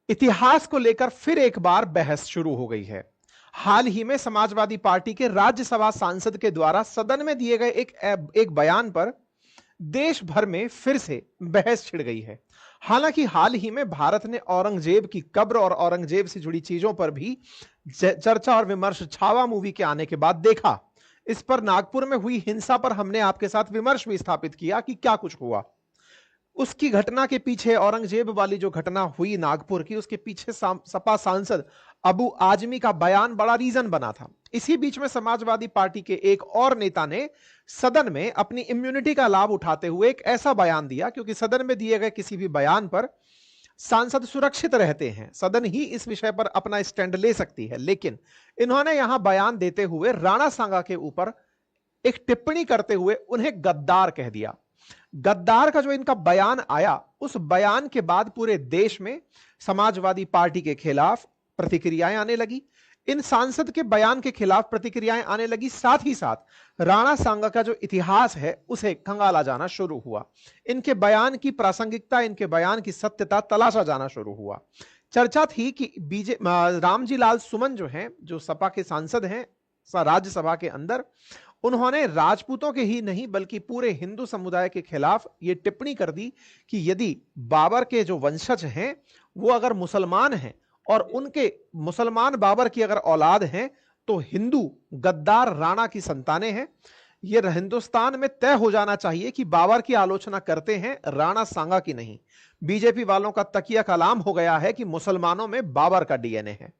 इतिहास को लेकर फिर एक बार बहस शुरू हो गई है। हाल ही में समाजवादी पार्टी के राज्यसभा सांसद के द्वारा सदन में दिए गए एक बयान पर देश भर में फिर से बहस छिड़ गई है। हालांकि हाल ही में भारत ने औरंगजेब की कब्र और औरंगजेब से जुड़ी चीजों पर भी चर्चा और विमर्श छावा मूवी के आने के बाद देखा। इस पर नागपुर में हुई हिंसा पर हमने आपके साथ विमर्श भी स्थापित किया कि क्या कुछ हुआ। उसकी घटना के पीछे, औरंगजेब वाली जो घटना हुई नागपुर की, उसके पीछे सपा सांसद अबू आजमी का बयान बड़ा रीजन बना था। इसी बीच में समाजवादी पार्टी के एक और नेता ने सदन में अपनी इम्यूनिटी का लाभ उठाते हुए एक ऐसा बयान दिया, क्योंकि सदन में दिए गए किसी भी बयान पर सांसद सुरक्षित रहते हैं, सदन ही इस विषय पर अपना स्टैंड ले सकती है। लेकिन इन्होंने यहां बयान देते हुए राणा सांगा के ऊपर एक टिप्पणी करते हुए उन्हें गद्दार कह दिया। गद्दार का जो इनका बयान आया, उस बयान के बाद पूरे देश में समाजवादी पार्टी के खिलाफ प्रतिक्रियाएं आने लगी। इन सांसद के बयान के खिलाफ प्रतिक्रियाएं आने लगी, साथ ही साथ राणा सांगा का जो इतिहास है उसे खंगाला जाना शुरू हुआ। इनके बयान की प्रासंगिकता, इनके बयान की सत्यता तलाशा जाना शुरू हुआ। चर्चा थी कि रामजी लाल सुमन जो हैं, जो सपा के सांसद हैं राज्यसभा के अंदर, उन्होंने राजपूतों के ही नहीं बल्कि पूरे हिंदू समुदाय के खिलाफ यह टिप्पणी कर दी कि यदि बाबर के जो वंशज हैं वो अगर मुसलमान हैं और उनके मुसलमान बाबर की अगर औलाद हैं तो हिंदू गद्दार राणा की संतानें हैं। यह हिंदुस्तान में तय हो जाना चाहिए कि बाबर की आलोचना करते हैं, राणा सांगा की नहीं। बीजेपी वालों का तकिया कलाम हो गया है कि मुसलमानों में बाबर का डीएनए है,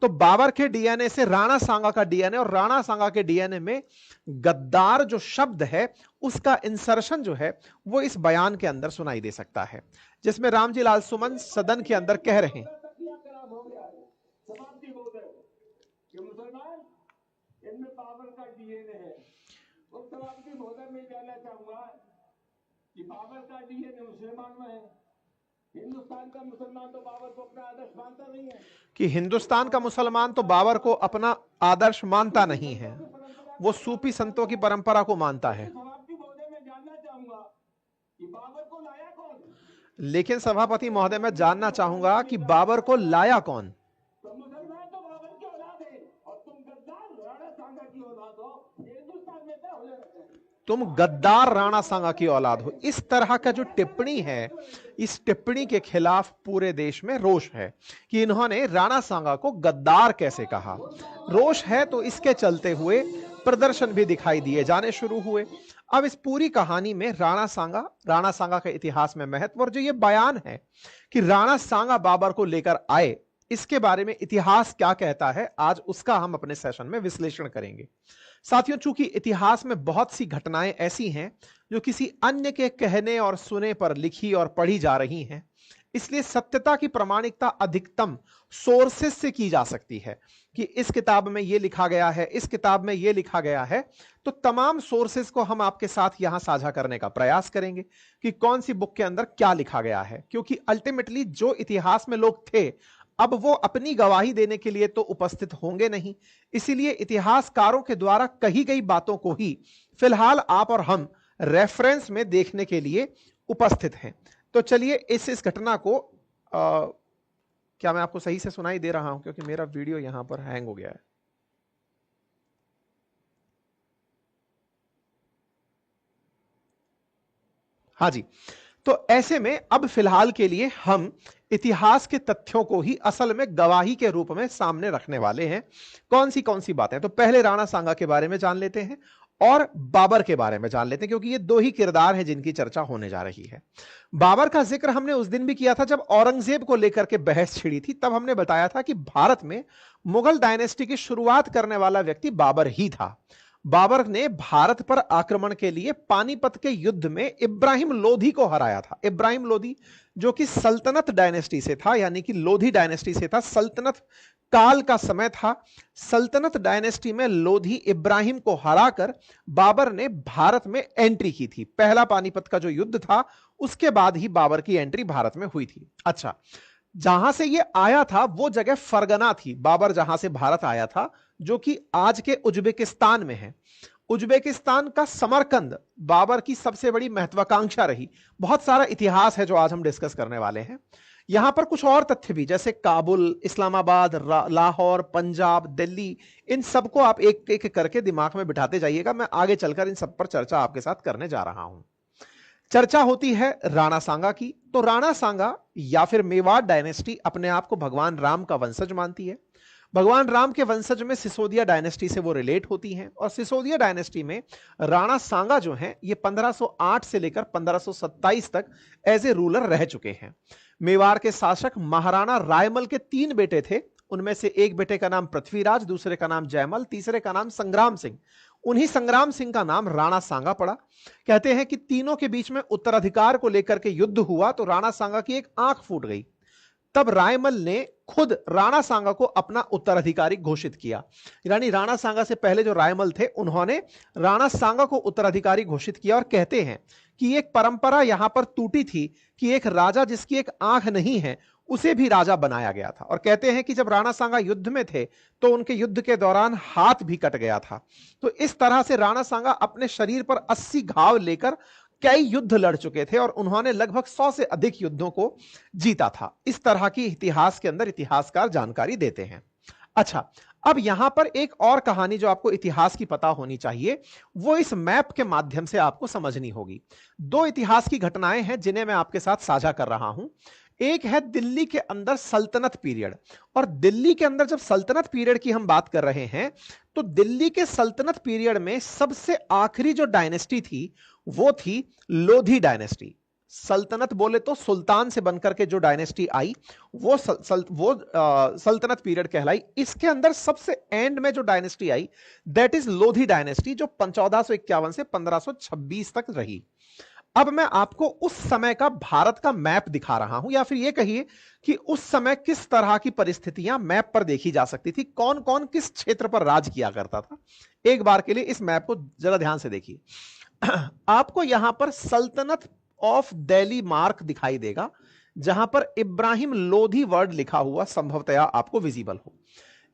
तो बाबर के डीएनए से राणा सांगा का डीएनए और राणा सांगा के डीएनए में गद्दार जो शब्द है उसका इंसर्शन जो है वो इस बयान के अंदर सुनाई दे सकता है, जिसमें रामजी लाल सुमन सदन के अंदर कह रहे हैं इनमें बाबर का डीएनए है। और सभापति महोदय मैं कहना चाहूंगा कि बाबर का डीएनए मुसलमान में है। हिंदुस्तान का मुसलमान तो बाबर को अपना आदर्श मानता नहीं है, कि हिंदुस्तान का मुसलमान तो बाबर को अपना आदर्श मानता नहीं है, वो सूफी संतों की परंपरा को मानता है। सभापति महोदय मैं जानना चाहूंगा कि बाबर को लाया कौन? लेकिन सभापति महोदय मैं जानना चाहूंगा कि बाबर को लाया कौन? मुसलमान तो बाबर की औलाद है और तुम गद्दार राणा सांगा की औलाद हो। हिंदुस्तान में तय हो जाता है तुम गद्दार राणा सांगा की औलाद हो। इस तरह का जो टिप्पणी है, इस टिप्पणी के खिलाफ पूरे देश में रोष है कि इन्होंने राणा सांगा को गद्दार कैसे कहा। रोष है तो इसके चलते हुए प्रदर्शन भी दिखाई दिए जाने शुरू हुए। अब इस पूरी कहानी में राणा सांगा के इतिहास में महत्व और जो ये बयान है कि राणा सांगा बाबर को लेकर आए, इसके बारे में इतिहास क्या कहता है, आज उसका हम अपने सेशन में विश्लेषण करेंगे। साथियों, चूंकि इतिहास में बहुत सी घटनाएं ऐसी हैं जो किसी अन्य के कहने और सुने पर लिखी और पढ़ी जा रही हैं, इसलिए सत्यता की प्रामाणिकता अधिकतम सोर्सेस से की जा सकती है कि इस किताब में यह लिखा गया है, इस किताब में यह लिखा गया है। तो तमाम सोर्सेस को हम आपके साथ यहां साझा करने का प्रयास करेंगे कि कौन सी बुक के अंदर क्या लिखा गया है, क्योंकि अल्टीमेटली जो इतिहास में लोग थे अब वो अपनी गवाही देने के लिए तो उपस्थित होंगे नहीं, इसीलिए इतिहासकारों के द्वारा कही गई बातों को ही फिलहाल आप और हम रेफरेंस में देखने के लिए उपस्थित हैं। तो चलिए इस घटना को क्या मैं आपको सही से सुनाई दे रहा हूं, क्योंकि मेरा वीडियो यहां पर हैंग हो गया है। हाँ जी, तो ऐसे में अब फिलहाल के लिए हम इतिहास के तथ्यों को ही असल में गवाही के रूप में सामने रखने वाले हैं। कौन सी बातें, तो पहले राणा सांगा के बारे में जान लेते हैं और बाबर के बारे में जान लेते हैं, क्योंकि ये दो ही किरदार हैं जिनकी चर्चा होने जा रही है। बाबर का जिक्र हमने उस दिन भी किया था जब औरंगजेब को लेकर के बहस छिड़ी थी। तब हमने बताया था कि भारत में मुगल डायनेस्टी की शुरुआत करने वाला व्यक्ति बाबर ही था। बाबर ने भारत पर आक्रमण के लिए पानीपत के युद्ध में इब्राहिम लोधी को हराया था। इब्राहिम लोधी जो कि सल्तनत डायनेस्टी से था, यानी कि लोधी डायनेस्टी से था, सल्तनत काल का समय था। सल्तनत डायनेस्टी में लोधी इब्राहिम को हराकर बाबर ने भारत में एंट्री की थी। पहला पानीपत का जो युद्ध था उसके बाद ही बाबर की एंट्री भारत में हुई थी। अच्छा, जहां से ये आया था वो जगह फरगना थी। बाबर जहां से भारत आया था, जो कि आज के उज्बेकिस्तान में है। उज्बेकिस्तान का समरकंद बाबर की सबसे बड़ी महत्वाकांक्षा रही। बहुत सारा इतिहास है जो आज हम डिस्कस करने वाले हैं। यहां पर कुछ और तथ्य भी, जैसे काबुल, इस्लामाबाद, लाहौर, पंजाब, दिल्ली, इन सबको आप एक एक करके दिमाग में बिठाते जाइएगा। मैं आगे चलकर इन सब पर चर्चा आपके साथ करने जा रहा हूं। चर्चा होती है राणा सांगा की। तो राणा सांगा या फिर मेवाड़ डायनेस्टी अपने आप को भगवान राम का वंशज मानती है। भगवान राम के वंशज में सिसोदिया डायनेस्टी से वो रिलेट होती हैं, और सिसोदिया डायनेस्टी में राणा सांगा जो हैं ये 1508 से लेकर 1527 तक एज ए रूलर रह चुके हैं। मेवाड़ के शासक महाराणा रायमल के 3 बेटे थे। उनमें से एक बेटे का नाम पृथ्वीराज, दूसरे का नाम जयमल, तीसरे का नाम संग्राम सिंह। उन्हीं संग्राम सिंह का नाम राणा सांगा पड़ा। कहते हैं कि तीनों के बीच में उत्तराधिकार को लेकर के युद्ध हुआ तो राणा सांगा की एक आंख फूट गई। तब रायमल ने खुद राणा सांगा को अपना उत्तराधिकारी घोषित किया। यानी राणा सांगा से पहले जो रायमल थे उन्होंने राणा सांगा को उत्तराधिकारी घोषित किया। और कहते हैं कि एक परंपरा यहां पर टूटी थी कि एक राजा जिसकी एक आंख नहीं है उसे भी राजा बनाया गया था। और कहते हैं कि जब राणा सांगा युद्ध में थे तो उनके युद्ध के दौरान हाथ भी कट गया था। तो इस तरह से राणा सांगा अपने शरीर पर 80 घाव लेकर कई युद्ध लड़ चुके थे और उन्होंने लगभग 100 से अधिक युद्धों को जीता था। इस तरह की इतिहास के अंदर इतिहासकार जानकारी देते हैं। अच्छा, अब यहां पर एक और कहानी जो आपको इतिहास की पता होनी चाहिए, वो इस मैप के माध्यम से आपको समझनी होगी। 2 इतिहास की घटनाएं हैं जिन्हें मैं आपके साथ साझा कर रहा हूं। एक है दिल्ली के अंदर सल्तनत पीरियड, और दिल्ली के अंदर जब सल्तनत पीरियड की हम बात कर रहे हैं तो दिल्ली के सल्तनत पीरियड में सबसे आखिरी जो डायनेस्टी थी वो थी लोधी डायनेस्टी। सल्तनत बोले तो सुल्तान से बनकर के जो डायनेस्टी आई वो सल्तनत पीरियड कहलाई। इसके अंदर सबसे एंड में जो dynasty I that is Lodhi dynasty, जो 1451 से 1526 तक रही। अब मैं आपको उस समय का भारत का मैप दिखा रहा हूं, या फिर यह कहिए कि उस समय किस तरह की परिस्थितियां मैप पर देखी जा सकती थी, कौन कौन किस क्षेत्र पर राज किया करता था। एक बार के लिए इस मैप को जरा ध्यान से देखिए। आपको यहां पर सल्तनत ऑफ दिल्ली मार्क दिखाई देगा, जहां पर इब्राहिम लोधी वर्ड लिखा हुआ संभवतया आपको विजिबल हो।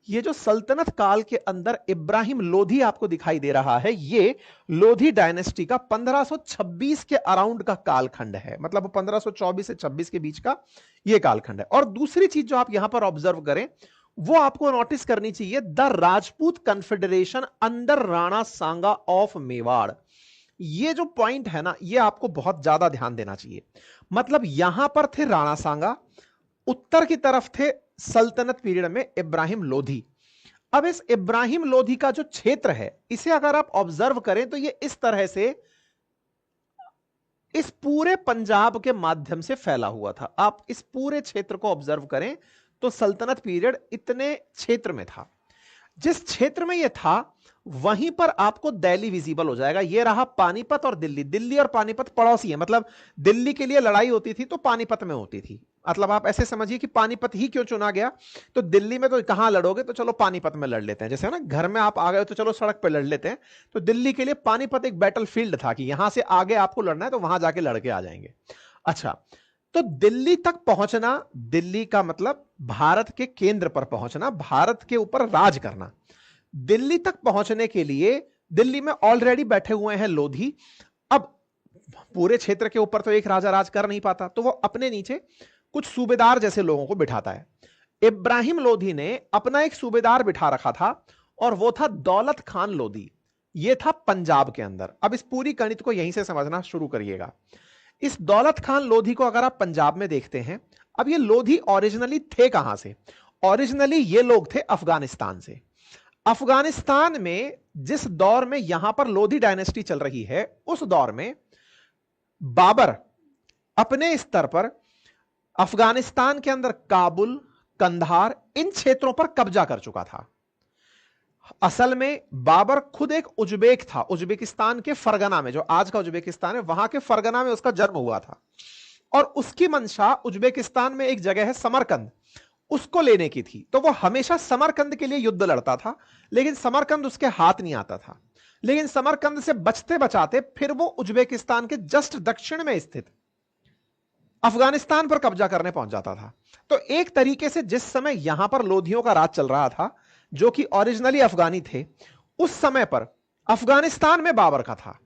ये जो सल्तनत काल के अंदर इब्राहिम लोधी आपको दिखाई दे रहा है, ये लोधी डायनेस्टी का 1526 के अराउंड का कालखंड है। मतलब 1524 से 26 के बीच का ये कालखंड है। और दूसरी चीज जो आप यहां पर ऑब्जर्व करें वो आपको नोटिस करनी चाहिए, the Rajput confederation under Rana Sanga of Mewar. ये जो पॉइंट है ना, ये आपको बहुत ज्यादा ध्यान देना चाहिए। मतलब यहां पर थे राणा सांगा, उत्तर की तरफ थे सल्तनत पीरियड में इब्राहिम लोधी। अब इस इब्राहिम लोधी का जो क्षेत्र है इसे अगर आप ऑब्जर्व करें तो ये इस तरह से इस पूरे पंजाब के माध्यम से फैला हुआ था। आप इस पूरे क्षेत्र को ऑब्जर्व करें तो सल्तनत पीरियड इतने क्षेत्र में था। जिस क्षेत्र में यह था वहीं पर आपको दिल्ली विजिबल हो जाएगा। यह रहा पानीपत और दिल्ली। दिल्ली और पानीपत पड़ोसी है, मतलब दिल्ली के लिए लड़ाई होती थी तो पानीपत में होती थी। मतलब आप ऐसे समझिए कि पानीपत ही क्यों चुना गया, तो दिल्ली में तो कहां लड़ोगे, तो चलो पानीपत में लड़ लेते हैं। जैसे ना घर में आप आ गए तो चलो सड़क पर लड़ लेते हैं, तो दिल्ली के लिए पानीपत एक बैटल फील्ड था कि यहां से आगे आपको लड़ना है तो वहां जाके लड़के आ जाएंगे। अच्छा, तो दिल्ली तक पहुंचना, दिल्ली का मतलब भारत के केंद्र पर पहुंचना, भारत के ऊपर राज करना। दिल्ली तक पहुंचने के लिए दिल्ली में ऑलरेडी बैठे हुए हैं लोधी। अब पूरे क्षेत्र के ऊपर तो एक राजा राज कर नहीं पाता, तो वो अपने नीचे कुछ सूबेदार जैसे लोगों को बिठाता है। इब्राहिम लोधी ने अपना एक सूबेदार बिठा रखा था और वो था दौलत खान लोधी। ये था पंजाब के अंदर। अब इस पूरी गणित को यहीं से समझना शुरू करिएगा। इस दौलत खान लोधी को अगर आप पंजाब में देखते हैं, अब ये लोधी ओरिजिनली थे कहां से? ओरिजिनली ये लोग थे अफगानिस्तान से। अफगानिस्तान में जिस दौर में यहां पर लोधी डायनेस्टी चल रही है, उस दौर में बाबर अपने स्तर पर अफगानिस्तान के अंदर काबुल, कंधार, इन क्षेत्रों पर कब्जा कर चुका था। असल में बाबर खुद एक उज्बेक था। उज्बेकिस्तान के फरगना में, जो आज का उज्बेकिस्तान है, वहां के फरगना में उसका जन्म हुआ था। और उसकी मंशा उज्बेकिस्तान में एक जगह है समरकंद, उसको लेने की थी। तो वो हमेशा समरकंद के लिए युद्ध लड़ता था, लेकिन समरकंद उसके हाथ नहीं आता था। लेकिन समरकंद से बचते बचाते फिर वो उज्बेकिस्तान के जस्ट दक्षिण में स्थित अफगानिस्तान पर कब्जा करने पहुंच जाता था। तो एक तरीके से जिस समय यहां पर लोधियों का राज चल रहा था, जो कि ओरिजिनली अफगानी थे, उस समय पर अफगानिस्तान में बाबर का था।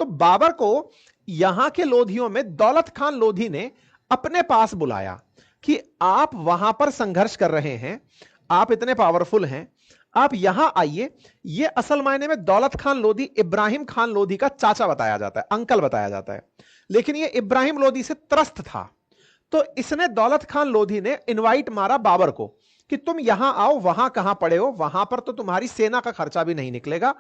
तो बाबर को यहां के लोधियों में दौलत खान लोधी ने अपने पास बुलाया। कि आप वहां पर संघर्ष कर रहे हैं, आप इतने पावरफुल हैं, आप यहां आइए। यह असल मायने में दौलत खान लोधी इब्राहिम खान लोधी का चाचा बताया जाता है, अंकल बताया जाता है, लेकिन यह इब्राहिम लोधी से त्रस्त था। तो इसने दौलत खान लोधी ने इनवाइट मारा बाबर को कि तुम यहां आओ, वहां कहां पड़े हो, वहां पर तो तुम्हारी सेना का खर्चा भी नहीं निकलेगा,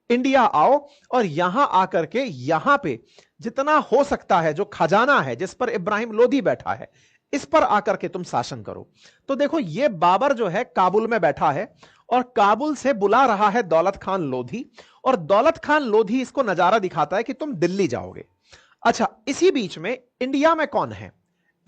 इंडिया आओ और यहां आकर के यहां पे जितना हो सकता है, जो खजाना है जिस पर इब्राहिम लोधी बैठा है, इस पर आकर के तुम शासन करो। तो देखो ये बाबर जो है काबुल में बैठा है और काबुल से बुला रहा है दौलत खान लोधी, और दौलत खान लोधी इसको नजारा दिखाता है कि तुम दिल्ली जाओगे। अच्छा, इसी बीच में इंडिया में कौन है?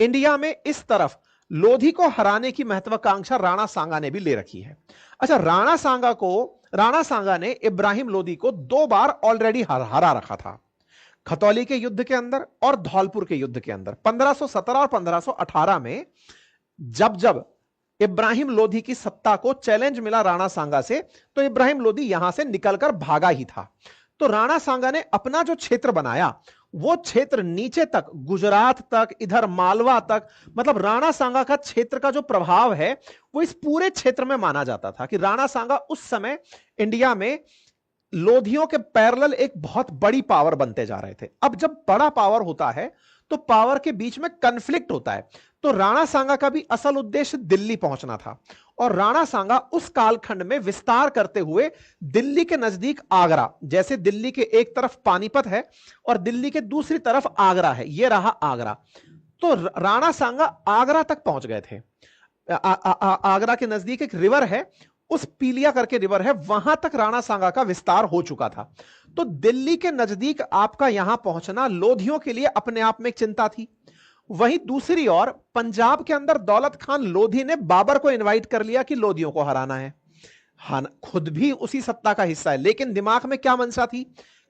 इंडिया में इस तरफ लोधी को हराने की महत्वाकांक्षा राणा सांगा ने भी ले रखी है। अच्छा, राणा सांगा ने इब्राहिम लोधी को 2 बार ऑलरेडी हरा रखा था, खतौली के युद्ध के अंदर और धौलपुर के युद्ध के अंदर। 1517 और 1518 में जब जब इब्राहिम लोधी की सत्ता को चैलेंज मिला राणा सांगा से, तो इब्राहिम लोधी यहां से निकलकर भागा ही था। तो राणा सांगा ने अपना जो क्षेत्र बनाया, वो क्षेत्र नीचे तक, गुजरात तक, इधर मालवा तक, मतलब राणा सांगा का क्षेत्र का जो प्रभाव है वो इस पूरे क्षेत्र में माना जाता था कि राणा सांगा उस समय इंडिया में लोधियों के पैरेलल एक बहुत बड़ी पावर बनते जा रहे थे। अब जब बड़ा पावर होता है तो पावर के बीच में कन्फ्लिक्ट होता है। तो राणा सांगा का भी असल उद्देश्य दिल्ली पहुंचना था, और राणा सांगा उस कालखंड में विस्तार करते हुए दिल्ली के नजदीक आगरा, जैसे दिल्ली के एक तरफ पानीपत है और दिल्ली के दूसरी तरफ आगरा है, यह रहा आगरा। तो राणा सांगा आगरा तक पहुंच गए थे। आगरा के नजदीक एक रिवर है, उस पीलिया करके रिवर है, वहां तक राणा सांगा का विस्तार हो चुका था। तो दिल्ली के नजदीक आपका यहां पहुंचना लोधियों के लिए अपने आप में एक चिंता थी। वहीं दूसरी ओर पंजाब के अंदर दौलत खान लोधी ने बाबर को इनवाइट कर लिया कि लोधियों को हराना है। हाँ, खुद भी उसी सत्ता का हिस्सा है, लेकिन दिमाग में क्या मंशा थी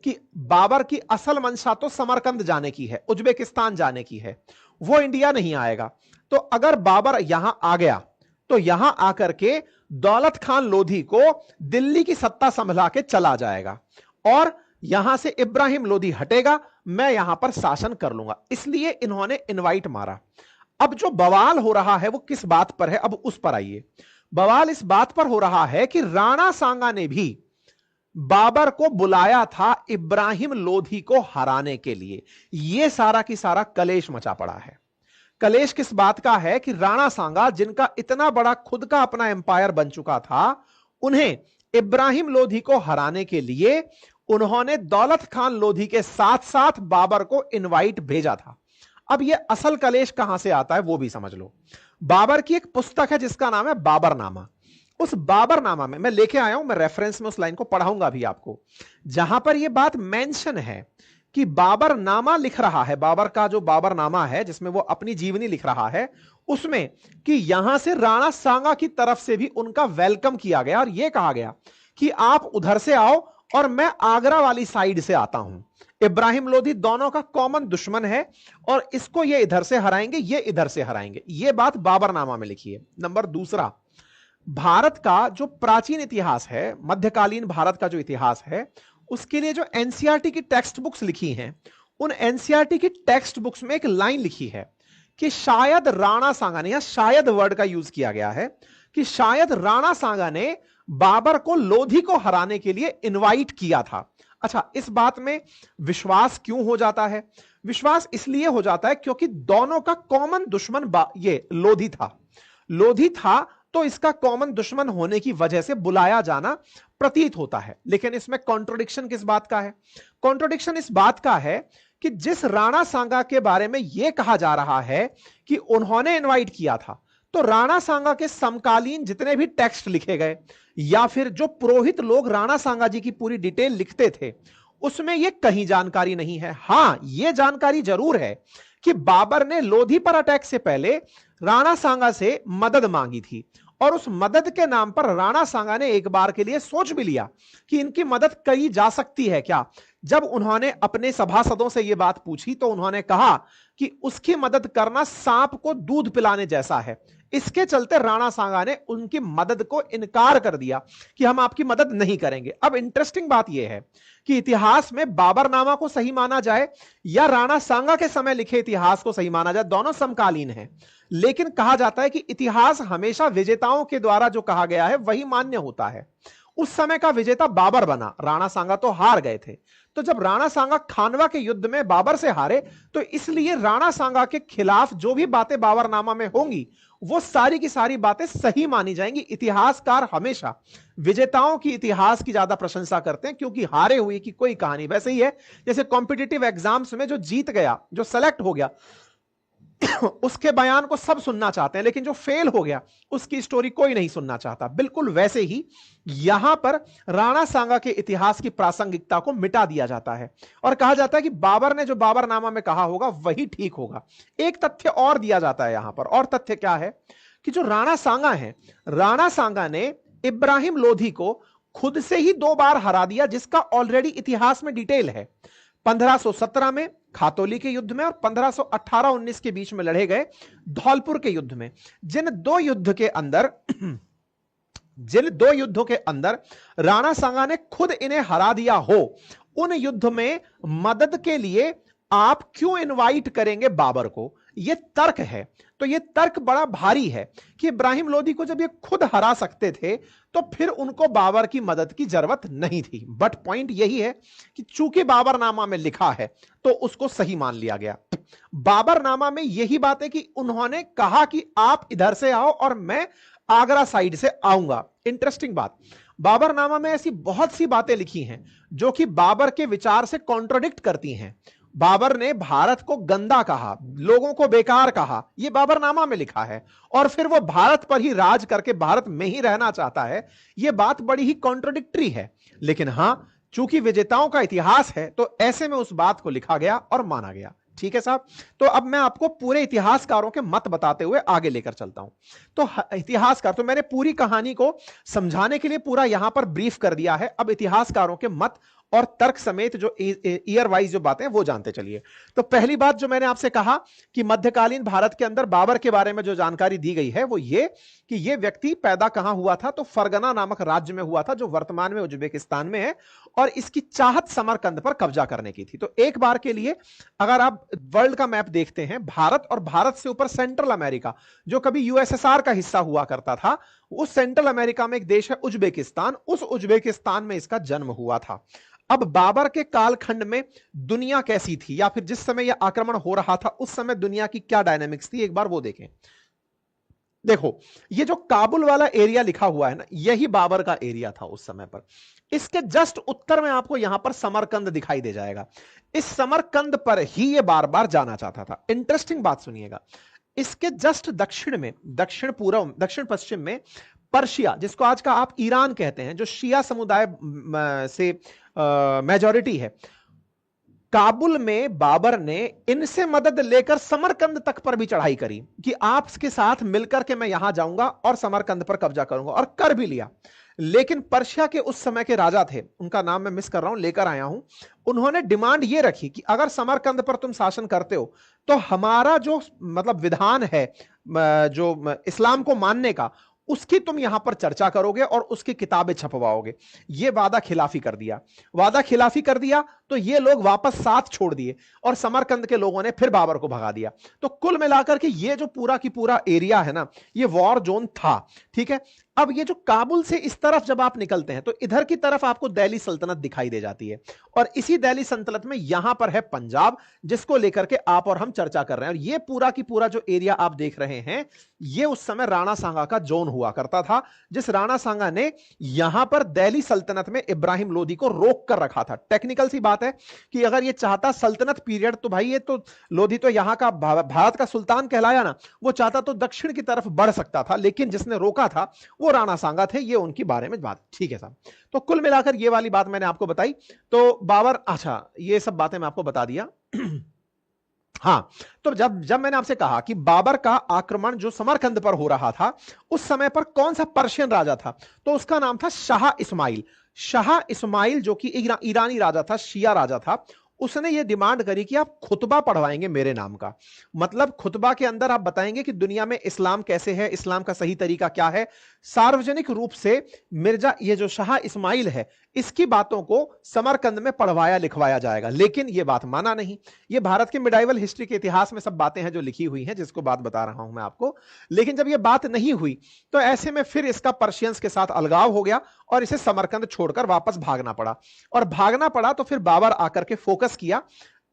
कि बाबर की असल मंशा तो समरकंद जाने की है, उज्बेकिस्तान जाने की है, वो इंडिया नहीं आएगा। तो अगर बाबर यहां आ गया तो यहां आकर के दौलत खान लोधी को दिल्ली की सत्ता संभला के चला जाएगा और यहां से इब्राहिम लोधी हटेगा, मैं यहां पर शासन कर लूंगा। इसलिए इन्होंने इनवाइट मारा। अब जो बवाल हो रहा है वो किस बात पर है, अब उस पर आइए। बवाल इस बात पर हो रहा है कि राणा सांगा ने भी बाबर को बुलाया था इब्राहिम लोधी को हराने के लिए। यह सारा की सारा कलेश मचा पड़ा है। कलेश किस बात का है कि राणा सांगा, जिनका इतना बड़ा खुद का अपना एम्पायर बन चुका था, उन्हें इब्राहिम लोधी को हराने के लिए उन्होंने दौलत खान लोधी के साथ साथ बाबर को इनवाइट भेजा था। अब यह असल कलेश कहां से आता है वो भी समझ लो। बाबर की एक पुस्तक है जिसका नाम है बाबरनामा। उस बाबरनामा में मैं लेके आया हूं, मैं रेफरेंस में उस लाइन को पढ़ाऊंगा भी आपको, जहां पर यह बात मेंशन है कि बाबरनामा लिख रहा है, बाबर का जो बाबरनामा है जिसमें वो अपनी जीवनी लिख रहा है, उसमें कि यहां से राणा सांगा की तरफ से भी उनका वेलकम किया गया और यह कहा गया कि आप उधर से आओ और मैं आगरा वाली साइड से आता हूं। इब्राहिम लोधी दोनों का कॉमन दुश्मन है और इसको ये इधर से हराएंगे, ये इधर से हराएंगे। ये बात बाबरनामा में लिखी है। नंबर दूसरा, भारत का जो प्राचीन इतिहास है, मध्यकालीन भारत का जो इतिहास है, उसके लिए जो एनसीईआरटी की टेक्स्ट बुक्स लिखी हैं, उन एनसीईआरटी की टेक्स्ट बुक्स में एक लाइन लिखी है कि शायद राणा सांगा ने, या शायद वर्ड का यूज किया गया है कि शायद राणा सांगा ने बाबर को लोधी को हराने के लिए इनवाइट किया था। अच्छा, इस बात में विश्वास क्यों हो जाता है? विश्वास इसलिए हो जाता है क्योंकि दोनों का कॉमन दुश्मन ये लोधी था। लोधी था तो इसका कॉमन दुश्मन होने की वजह से बुलाया जाना प्रतीत होता है। लेकिन इसमें कॉन्ट्रोडिक्शन किस बात का है? कॉन्ट्रोडिक्शन इस बात का है कि जिस राणा सांगा के बारे में यह कहा जा रहा है कि उन्होंने इनवाइट किया था, तो राणा सांगा के समकालीन जितने भी टेक्स्ट लिखे गए या फिर जो पुरोहित लोग राणा सांगा जी की पूरी डिटेल लिखते थे, उसमें यह कहीं जानकारी नहीं है। हां, यह जानकारी जरूर है कि बाबर ने लोधी पर अटैक से पहले राणा सांगा से मदद मांगी थी और उस मदद के नाम पर राणा सांगा ने एक बार के लिए सोच भी लिया कि इनकी मदद करी जा सकती है क्या। जब उन्होंने अपने सभासदों से यह बात पूछी तो उन्होंने कहा कि उसकी मदद करना सांप को दूध पिलाने जैसा है। इसके चलते राणा सांगा ने उनकी मदद को इनकार कर दिया कि हम आपकी मदद नहीं करेंगे। अब इंटरेस्टिंग बात यह है कि इतिहास में बाबरनामा को सही माना जाए या राणा सांगा के समय लिखे इतिहास को सही माना जाए, दोनों समकालीन हैं, लेकिन कहा जाता है कि इतिहास हमेशा विजेताओं के द्वारा जो कहा गया है वही मान्य होता है। उस समय का विजेता बाबर बना, राणा सांगा तो हार गए थे। तो जब राणा सांगा खानवा के युद्ध में बाबर से हारे, तो इसलिए राणा सांगा के खिलाफ जो भी बातें बाबरनामा में होंगी वो सारी की सारी बातें सही मानी जाएंगी। इतिहासकार हमेशा विजेताओं की इतिहास की ज्यादा प्रशंसा करते हैं, क्योंकि हारे हुए की कोई कहानी, वैसे ही है जैसे कॉम्पिटिटिव एग्जाम्स में जो जीत गया, जो सेलेक्ट हो गया, उसके बयान को सब सुनना चाहते हैं, लेकिन जो फेल हो गया उसकी स्टोरी कोई नहीं सुनना चाहता। बिल्कुल वैसे ही यहां पर राणा सांगा के इतिहास की प्रासंगिकता को मिटा दिया जाता है और कहा जाता है कि बाबर ने जो बाबरनामा में कहा होगा वही ठीक होगा। एक तथ्य और दिया जाता है यहां पर, और तथ्य क्या है कि जो राणा सांगा है, राणा सांगा ने इब्राहिम लोधी को खुद से ही 2 बार हरा दिया, जिसका ऑलरेडी इतिहास में डिटेल है। 1517 में खातौली के युद्ध में और 1518-19 के बीच में लड़े गए धौलपुर के युद्ध में। जिन दो युद्धों के अंदर राणा सांगा ने खुद इन्हें हरा दिया हो, उन युद्ध में मदद के लिए आप क्यों इनवाइट करेंगे बाबर को? यह तर्क है। तो यह तर्क बड़ा भारी है कि इब्राहिम लोदी को जब ये खुद हरा सकते थे तो फिर उनको बाबर की मदद की जरूरत नहीं थी। बट पॉइंट यही है कि चूंकि बाबरनामा में लिखा है तो उसको सही मान लिया गया। बाबरनामा में यही बात है कि उन्होंने कहा कि आप इधर से आओ और मैं आगरा साइड से आऊंगा। इंटरेस्टिंग बात, बाबरनामा में ऐसी बहुत सी बातें लिखी हैं जो कि बाबर के विचार से कॉन्ट्रोडिक्ट करती हैं। बाबर ने भारत को गंदा कहा, लोगों को बेकार कहा, यह बाबरनामा में लिखा है, और फिर वो भारत पर ही राज करके भारत में ही रहना चाहता है। यह बात बड़ी ही कॉन्ट्रोडिक्टरी है, लेकिन हां, चूंकि विजेताओं का इतिहास है तो ऐसे में उस बात को लिखा गया और माना गया। ठीक है साहब, तो अब मैं आपको पूरे इतिहासकारों के मत बताते हुए आगे लेकर चलता हूं। तो इतिहासकार, तो मैंने पूरी कहानी को समझाने के लिए पूरा यहां पर ब्रीफ कर दिया है। अब इतिहासकारों के मत और तर्क समेत जो ईयर वाइज जो बातें वो जानते चलिए। तो पहली बात जो मैंने आपसे कहा कि मध्यकालीन भारत के अंदर बाबर के बारे में जो जानकारी दी गई है वो ये कि ये व्यक्ति पैदा कहां हुआ था, तो फरगना नामक राज्य में हुआ था जो वर्तमान में उज्बेकिस्तान में है, और इसकी चाहत समरकंद पर कब्जा करने की थी। तो एक बार के लिए अगर आप वर्ल्ड का मैप देखते हैं, भारत और भारत से ऊपर सेंट्रल अमेरिका जो कभी यूएसएसआर का हिस्सा हुआ करता था, उस सेंट्रल अमेरिका में एक देश है उज्बेकिस्तान, उस उज्बेकिस्तान में इसका जन्म हुआ था। अब बाबर के कालखंड में दुनिया कैसी थी, या फिर जिस समय यह आक्रमण हो रहा था उस समय दुनिया की क्या डायनामिक्स थी, एक बार वो देखें। देखो, ये जो काबुल वाला एरिया लिखा हुआ है ना, यही बाबर का एरिया था उस समय पर। इसके जस्ट उत्तर में आपको यहां पर समरकंद दिखाई दे जाएगा। इस समरकंद पर ही ये बार बार जाना चाहता था। इंटरेस्टिंग बात सुनिएगा, इसके जस्ट दक्षिण में, दक्षिण पूर्व, दक्षिण पश्चिम में पर्शिया, जिसको आज का आप ईरान कहते हैं, जो शिया समुदाय से मेजॉरिटी है, काबुल में बाबर ने इनसे मदद लेकर समरकंद तक पर भी चढ़ाई करी कि आपके साथ मिलकर के मैं यहां जाऊंगा और समरकंद पर कब्जा करूंगा, और कर भी लिया। लेकिन पर्शिया के उस समय के राजा थे, उनका नाम मैं मिस कर रहा हूं, लेकर आया हूं, उन्होंने डिमांड यह रखी कि अगर समरकंद पर तुम शासन करते हो तो हमारा जो मतलब विधान है जो इस्लाम को मानने का, उसकी तुम यहां पर चर्चा करोगे और उसकी किताबें छपवाओगे। यह वादा खिलाफी कर दिया। वादा खिलाफी कर दिया तो ये लोग वापस साथ छोड़ दिए और समरकंद के लोगों ने फिर बाबर को भगा दिया। तो कुल मिलाकर के ये जो पूरा की पूरा एरिया है ना, ये वॉर जोन था। ठीक है, अब ये जो काबुल से इस तरफ जब आप निकलते हैं तो इधर की तरफ आपको दिल्ली सल्तनत दिखाई दे जाती है, और इसी दिल्ली सल्तनत में यहां पर है पंजाब, जिसको लेकर के आप और हम चर्चा कर रहे हैं। और ये पूरा की पूरा जो एरिया आप देख रहे हैं, ये उस समय राणा सांगा का जोन हुआ करता था, जिस राणा सांगा ने यहां पर दिल्ली सल्तनत में इब्राहिम लोदी को रोक कर रखा था। टेक्निकल सी बात है कि अगर ये चाहता सल्तनत पीरियड, तो भाई ये तो लोधी तो यहां का भारत का सुल्तान कहलाया ना, वो चाहता तो दक्षिण की तरफ बढ़ सकता था, लेकिन जिसने रोका था वो राणा सांगा थे। ये उनकी बारे में बात। ठीक है साहब, तो कुल मिलाकर ये वाली बात मैंने आपको बताई। तो बाबर, अच्छा ये सब बातें मैं आपको बता दिया। हां, तो जब मैंने आपसे कहा कि बाबर का आक्रमण जो समरकंद पर हो रहा था, उस समय पर कौन सा पर्शियन राजा था, तो उसका नाम था शाह इस्माइल। शाह इस्माइल जो कि ईरानी राजा था, शिया राजा था, उसने ये डिमांड करी कि आप खुतबा पढ़वाएंगे मेरे नाम का। मतलब खुतबा के अंदर आप बताएंगे कि दुनिया में इस्लाम कैसे है, इस्लाम का सही तरीका क्या है। सार्वजनिक रूप से मिर्जा ये जो शाह इस्माइल है इसकी बातों को समरकंद में पढ़वाया लिखवाया जाएगा। लेकिन ये बात माना नहीं। ये भारत के मिडाइवल हिस्ट्री के इतिहास में सब बातें हैं जो लिखी हुई हैं, जिसको बात बता रहा हूं मैं आपको। लेकिन जब ये बात नहीं हुई तो ऐसे में फिर इसका पर्शियंस के साथ अलगाव हो गया और इसे समरकंद छोड़कर वापस भागना पड़ा। और भागना पड़ा तो फिर बाबर आकर के फोकस किया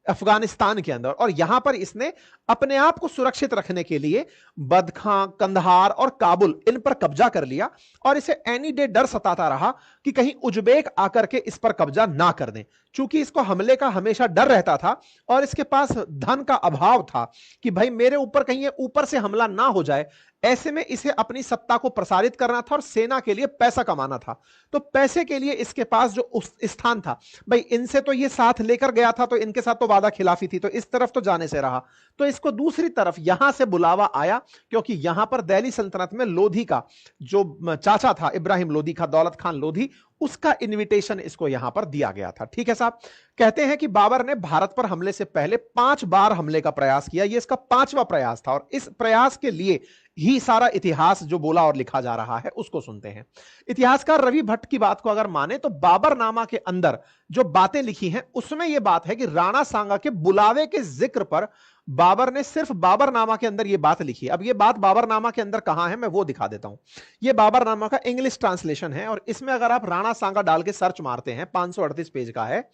अफगानिस्तान के अंदर, और यहां पर इसने अपने आप को सुरक्षित रखने के लिए बदखां, कंधार और काबुल इन पर कब्जा कर लिया। और इसे एनी डे डर सताता रहा कि कहीं उज्बेक आकर के इस पर कब्जा ना कर दें। चूंकि इसको हमले का हमेशा डर रहता था और इसके पास धन का अभाव था कि भाई मेरे ऊपर कहीं ऊपर से हमला ना हो जाए, ऐसे में इसे अपनी सत्ता को प्रसारित करना था और सेना के लिए पैसा कमाना था। तो पैसे के लिए इसके पास जो स्थान था, भाई इनसे तो ये साथ लेकर गया था तो इनके साथ तो वादा खिलाफी थी, तो इस तरफ तो जाने से रहा। तो इसको दूसरी तरफ यहां से बुलावा आया, क्योंकि यहां पर दिल्ली सल्तनत में लोधी का जो चाचा था, इब्राहिम लोधी का, दौलत खान लोधी, उसका इनविटेशन इसको यहां पर दिया गया था। ठीक है साहब। कहते हैं कि बाबर ने भारत पर हमले से पहले 5 बार हमले का प्रयास किया। यह इसका 5वां प्रयास था और इस प्रयास के लिए ही सारा इतिहास जो बोला और लिखा जा रहा है उसको सुनते हैं। इतिहासकार रवि भट्ट की बात को अगर माने तो बाबरनामा के अंदर जो बातें लिखी हैं उसमें यह बात है कि राणा सांगा के बुलावे के जिक्र पर बाबर ने सिर्फ बाबरनामा के अंदर यह बात लिखी। अब यह बात बाबरनामा के अंदर कहां है मैं वो दिखा देता हूं। यह बाबरनामा का इंग्लिश ट्रांसलेशन है और इसमें अगर आप राणा सांगा डाल के सर्च मारते हैं 538 पेज का है।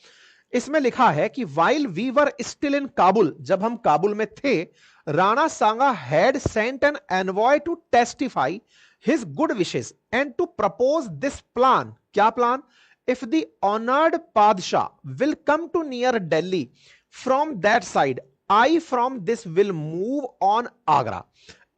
इसमें लिखा है कि while we were still in Kabul, जब हम काबुल में थे, Rana Sanga had sent an envoy to testify his good wishes and to propose this plan. क्या plan? If the honoured Padshah will come to near Delhi from that side, I from this will move on Agra.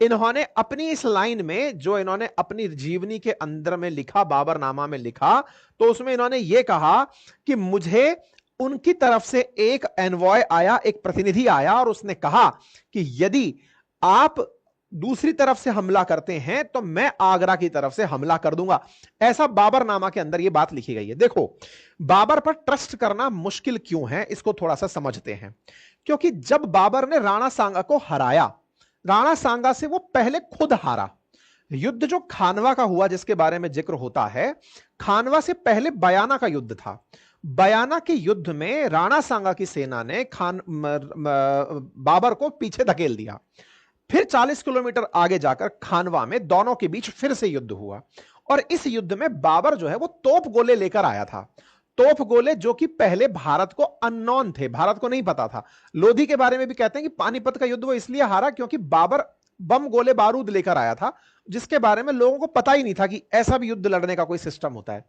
इन्होंने अपनी इस line में जो इन्होंने अपनी जीवनी के अंदर में लिखा, बाबरनामा में लिखा, तो उसमें इन्होंने यह कहा कि मुझे उनकी तरफ से एक एनवॉय आया, एक प्रतिनिधि आया और उसने कहा कि यदि आप दूसरी तरफ से हमला करते हैं तो मैं आगरा की तरफ से हमला कर दूंगा। ऐसा बाबरनामा के अंदर यह बात लिखी गई है। देखो बाबर पर ट्रस्ट करना मुश्किल क्यों है इसको थोड़ा सा समझते हैं। क्योंकि जब बाबर ने राणा सांगा को हराया, राणा सांगा से वो पहले खुद हारा। युद्ध जो खानवा का हुआ जिसके बारे में जिक्र होता है, खानवा से पहले बयाना का युद्ध था। बयाना के युद्ध में राणा सांगा की सेना ने बाबर को पीछे धकेल दिया। फिर 40 किलोमीटर आगे जाकर खानवा में दोनों के बीच फिर से युद्ध हुआ और इस युद्ध में बाबर जो है वो तोप गोले लेकर आया था। तोप गोले जो कि पहले भारत को अननोन थे, भारत को नहीं पता था। लोधी के बारे में भी कहते हैं कि पानीपत का युद्ध वो इसलिए हारा क्योंकि बाबर बम गोले बारूद लेकर आया था, जिसके बारे में लोगों को पता ही नहीं था कि ऐसा भी युद्ध लड़ने का कोई सिस्टम होता है।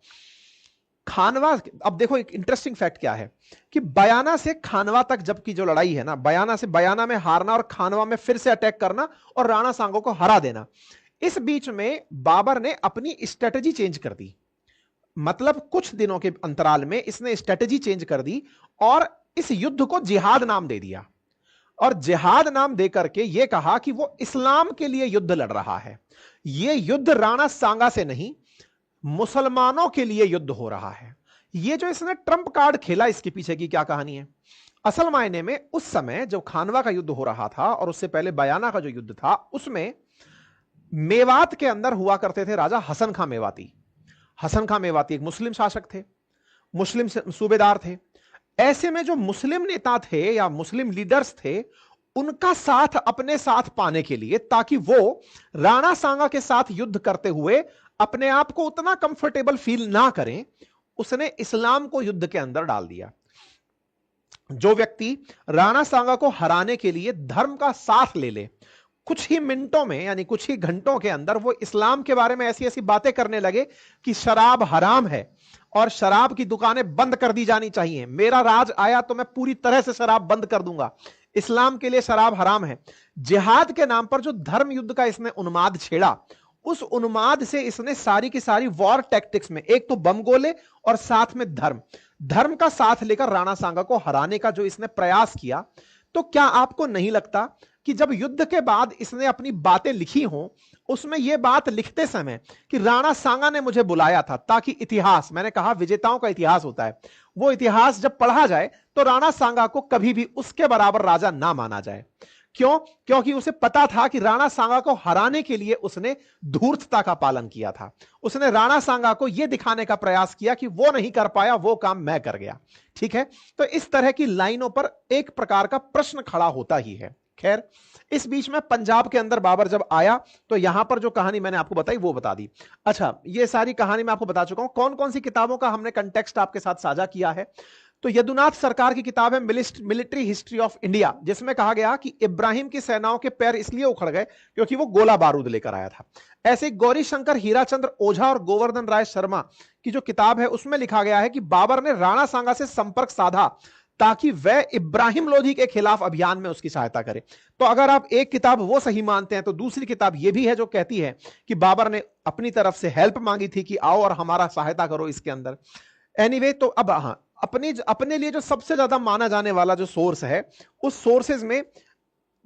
खानवा, अब देखो एक इंटरेस्टिंग फैक्ट क्या है कि बयाना से खानवा तक जबकि जो लड़ाई है ना, बयाना से बयाना में हारना और खानवा में फिर से अटैक करना और राणा सांगो को हरा देना, इस बीच में बाबर ने अपनी स्ट्रेटजी चेंज कर दी। मतलब कुछ दिनों के अंतराल में इसने स्ट्रेटजी चेंज कर दी और इस युद्ध को जिहाद नाम दे दिया। और जिहाद नाम देकर के यह कहा कि वो इस्लाम के लिए युद्ध लड़ रहा है। यह युद्ध राणा सांगा से नहीं, मुसलमानों के लिए युद्ध हो रहा है। यह जो इसने ट्रंप कार्ड खेला, इसके पीछे की क्या कहानी है? असल मायने में उस समय जब खानवा का युद्ध हो रहा था और उससे पहले बयाना का जो युद्ध था, उसमें मेवात के अंदर हुआ करते थे राजा हसन खां मेवाती। हसन खां मेवाती एक मुस्लिम शासक थे, मुस्लिम सूबेदार थे। ऐसे में जो मुस्लिम नेता थे या मुस्लिम लीडर्स थे, उनका साथ अपने साथ पाने के लिए, ताकि वो राणा सांगा के साथ युद्ध करते हुए अपने आप को उतना कंफर्टेबल फील ना करें, उसने इस्लाम को युद्ध के अंदर डाल दिया। जो व्यक्ति राणा सांगा को हराने के लिए धर्म का साथ ले ले, कुछ ही मिनटों में यानी कुछ ही घंटों के अंदर वो इस्लाम के बारे में ऐसी ऐसी बातें करने लगे कि शराब हराम है और शराब की दुकानें बंद कर दी जानी चाहिए। मेरा राज आया तो मैं पूरी तरह से शराब बंद कर दूंगा, इस्लाम के लिए शराब हराम है। जिहाद के नाम पर जो धर्म युद्ध का इसने उन्माद छेड़ा, उस उन्माद से इसने सारी की सारी वॉर टैक्टिक्स में एक तो बम गोले और साथ में धर्म का साथ लेकर राणा सांगा को हराने का जो इसने प्रयास किया, तो क्या आपको नहीं लगता कि जब युद्ध के बाद इसने अपनी बातें लिखी हों उसमें यह बात लिखते समय कि राणा सांगा ने मुझे बुलाया था ताकि इतिहास, मैंने कहा विजेताओं का इतिहास होता है, वो इतिहास जब पढ़ा जाए तो राणा सांगा को कभी भी उसके बराबर राजा ना माना जाए। क्यों? क्योंकि उसे पता था कि राणा सांगा को हराने के लिए उसने धूर्तता का पालन किया था। उसने राणा सांगा को यह दिखाने का प्रयास किया कि वो नहीं कर पाया, वो काम मैं कर गया। ठीक है, तो इस तरह की लाइनों पर एक प्रकार का प्रश्न खड़ा होता ही है। खैर, इस बीच में पंजाब के अंदर बाबर जब आया तो यहां पर जो कहानी मैंने आपको बताई वो बता दी। अच्छा, ये सारी कहानी मैं आपको बता चुका हूं। कौन कौन सी किताबों का हमने कंटेक्स्ट आपके साथ साझा किया है? तो यदुनाथ सरकार की किताब है मिलिट्री हिस्ट्री ऑफ इंडिया, जिसमें कहा गया कि इब्राहिम की सेनाओं के पैर इसलिए उखड़ गए क्योंकि वो गोला बारूद लेकर आया था। ऐसे गौरी शंकर हीराचंद्र ओझा और गोवर्धन राय शर्मा की जो किताब है उसमें लिखा गया है कि बाबर ने राणा सांगा से संपर्क साधा ताकि वह इब्राहिम लोधी के खिलाफ अभियान में उसकी सहायता करे। तो अगर आप एक किताब वो सही मानते हैं तो दूसरी किताब यह भी है जो कहती है कि बाबर ने अपनी तरफ से हेल्प मांगी थी कि आओ और हमारा सहायता करो इसके अंदर। एनीवे, तो अब अपने लिए जो सबसे ज्यादा माना जाने वाला जो सोर्स है, उस सोर्सेज में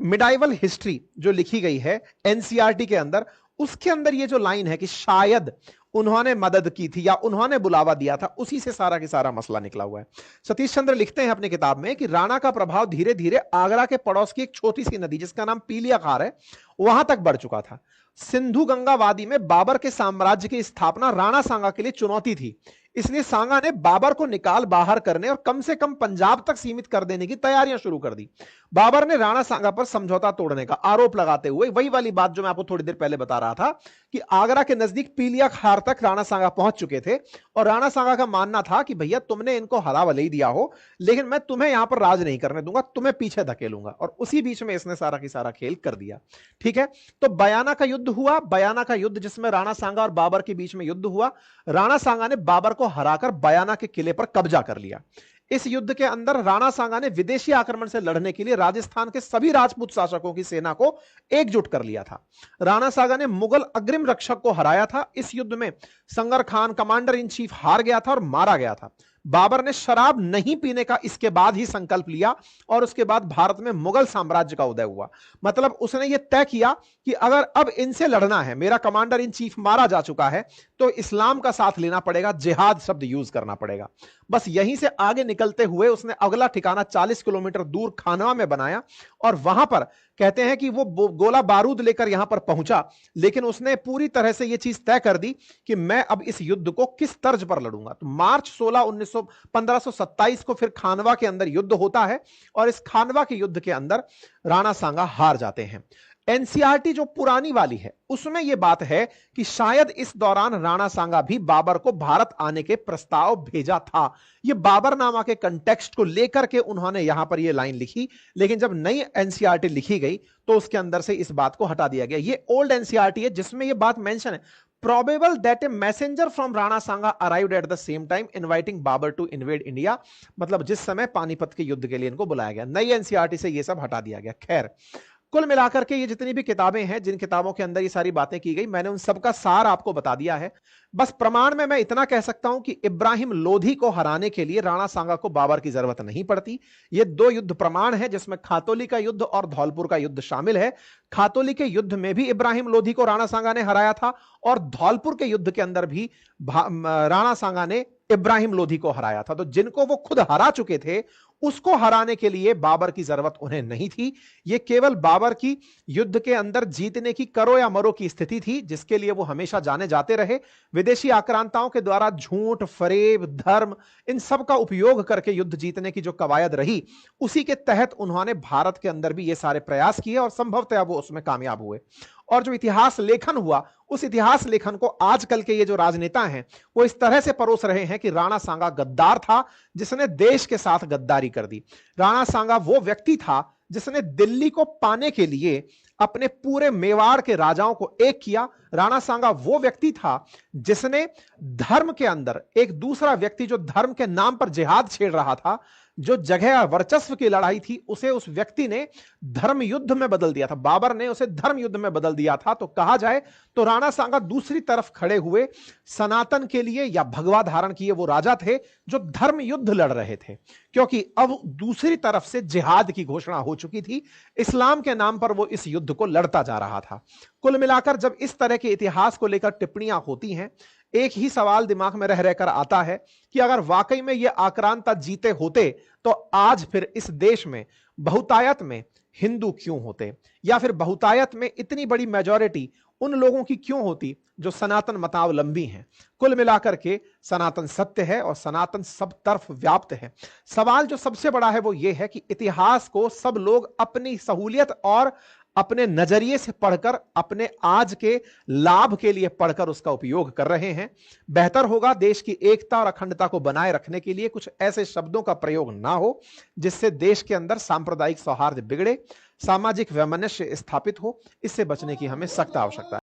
मिडाइवल हिस्ट्री जो लिखी गई है एनसीईआरटी के अंदर, उसके अंदर ये जो लाइन है कि शायद उन्होंने मदद की थी या उन्होंने बुलावा दिया था, उसी से सारा की सारा मसला निकला हुआ है। सतीश चंद्र लिखते हैं अपनी किताब में कि राणा का प्रभाव धीरे धीरे आगरा के पड़ोस की एक छोटी सी नदी जिसका नाम पीलिया खार है वहां तक बढ़ चुका था। सिंधु गंगा वादी में बाबर के साम्राज्य की स्थापना राणा सांगा के लिए चुनौती थी, इसलिए सांगा ने बाबर को निकाल बाहर करने और कम से कम पंजाब तक सीमित कर देने की तैयारियां शुरू कर दी। बाबर ने राणा सांगा पर समझौता तोड़ने का आरोप लगाते हुए वही वाली बात जो मैं आपको थोड़ी देर पहले बता रहा था कि आगरा के नजदीक पीलिया खार तक राणा सांगा पहुंच चुके थे और राणा सांगा का मानना था कि भैया तुमने इनको हरा भले ही दिया हो, लेकिन मैं तुम्हें यहां पर राज नहीं करने दूंगा, तुम्हें पीछे धकेलूंगा। और उसी बीच में इसने सारा की सारा खेल कर दिया। ठीक है, तो बयाना का युद्ध हुआ। बयाना का युद्ध जिसमें राणा सांगा और बाबर के बीच में युद्ध हुआ। राणा सांगा ने बाबर को हराकर बयाना के किले पर कब्जा कर लिया। इस युद्ध के अंदर राणा सांगा ने विदेशी आक्रमण से लड़ने के लिए राजस्थान के सभी राजपूत शासकों की सेना को एकजुट कर लिया था। राणा सांगा ने मुगल अग्रिम रक्षक को हराया था। इस युद्ध में संगर खान कमांडर इन चीफ हार गया था और मारा गया था। बाबर ने शराब नहीं पीने का इसके बाद ही संकल्प लिया और उसके बाद भारत में मुगल साम्राज्य का उदय हुआ। मतलब उसने यह तय किया कि अगर अब इनसे लड़ना है, मेरा कमांडर इन चीफ मारा जा चुका है, तो इस्लाम का साथ लेना पड़ेगा, जिहाद शब्द यूज करना पड़ेगा। बस यहीं से आगे निकलते हुए उसने अगला ठिकाना 40 किलोमीटर दूर खानवा में बनाया और वहां पर कहते हैं कि वो गोला बारूद लेकर यहां पर पहुंचा, लेकिन उसने पूरी तरह से यह चीज तय कर दी कि मैं अब इस युद्ध को किस तर्ज पर लड़ूंगा। तो मार्च 16 1527 को फिर खानवा के अंदर युद्ध होता है और इस खानवा के युद्ध के अंदर राणा सांगा हार जाते हैं। एनसीईआरटी जो पुरानी वाली है उसमें यह बात है कि शायद इस दौरान राणा सांगा भी बाबर को भारत आने के प्रस्ताव भेजा था। यह बाबरनामा के कंटेक्स्ट को लेकर के उन्होंने यहां पर यह लाइन लिखी, लेकिन जब नई एनसीईआरटी लिखी गई तो उसके अंदर से इस बात को हटा दिया गया। यह ओल्ड एनसीईआरटी है जिसमें यह बात मेंशन है, probable that a messenger from Rana Sanga arrived at the same time inviting Babur to invade India। मतलब जिस समय पानीपत के युद्ध के लिए इनको बुलाया गया। नई एनसीईआरटी से यह सब हटा दिया गया। खैर, कुल मिलाकर के ये जितनी भी किताबें हैं, जिन किताबों के अंदर ये सारी बातें की गई, मैंने उन सबका सार आपको बता दिया है। बस प्रमाण में मैं इतना कह सकता हूं कि इब्राहिम लोधी को हराने के लिए राणा सांगा को बाबर की जरूरत नहीं पड़ती। ये दो युद्ध प्रमाण है जिसमें खातोली का युद्ध और धौलपुर का युद्ध शामिल है। खातोली के युद्ध में भी इब्राहिम लोधी को राणा सांगा ने हराया था और धौलपुर के युद्ध के अंदर भी राणा सांगा ने इब्राहिम लोधी को हराया था। तो जिनको वो खुद हरा चुके थे उसको हराने के लिए बाबर की जरूरत उन्हें नहीं थी। यह केवल बाबर की युद्ध के अंदर जीतने की करो या मरो की स्थिति थी, जिसके लिए वो हमेशा जाने जाते रहे। विदेशी आक्रांताओं के द्वारा झूठ, फरेब, धर्म, इन सब का उपयोग करके युद्ध जीतने की जो कवायद रही, उसी के तहत उन्होंने भारत के अंदर भी ये सारे प्रयास किए और संभवतः वो उसमें कामयाब हुए। और जो इतिहास लेखन हुआ, उस इतिहास लेखन को आजकल के ये जो राजनेता हैं वो इस तरह से परोस रहे हैं कि राणा सांगा गद्दार था जिसने देश के साथ गद्दारी कर दी। राणा सांगा वो व्यक्ति था जिसने दिल्ली को पाने के लिए अपने पूरे मेवाड़ के राजाओं को एक किया। राणा सांगा वो व्यक्ति था जिसने धर्म के अंदर एक दूसरा व्यक्ति जो धर्म के नाम पर जिहाद छेड़ रहा था, जो जगह वर्चस्व की लड़ाई थी, उसे उस व्यक्ति ने धर्म युद्ध में बदल दिया था। बाबर ने उसे धर्म युद्ध में बदल दिया था। तो कहा जाए तो राणा सांगा दूसरी तरफ खड़े हुए सनातन के लिए या भगवा धारण किए वो राजा थे जो धर्म युद्ध लड़ रहे थे, क्योंकि अब दूसरी तरफ से जिहाद की घोषणा हो चुकी थी। इस्लाम के नाम पर वो इस युद्ध युद्ध को लड़ता जा रहा था। कुल मिलाकर जब इस तरह के इतिहास को लेकर टिप्पणियां होती हैं, एक ही सवाल दिमाग में रह रहकर आता है कि अगर वाकई में ये आक्रांता जीते होते तो आज फिर इस देश में बहुतायत में हिंदू क्यों होते, या फिर बहुतायत में इतनी बड़ी मेजॉरिटी उन लोगों की क्यों होती जो सनातन मतावलंबी हैं। कुल मिलाकर के सनातन सत्य है और सनातन सब तरफ व्याप्त है। सवाल जो सबसे बड़ा है वो ये है कि इतिहास को सब लोग अपनी सहूलियत और अपने नजरिए से पढ़कर, अपने आज के लाभ के लिए पढ़कर उसका उपयोग कर रहे हैं। बेहतर होगा देश की एकता और अखंडता को बनाए रखने के लिए कुछ ऐसे शब्दों का प्रयोग ना हो जिससे देश के अंदर सांप्रदायिक सौहार्द बिगड़े, सामाजिक वैमनस्य स्थापित हो। इससे बचने की हमें सख्त आवश्यकता है।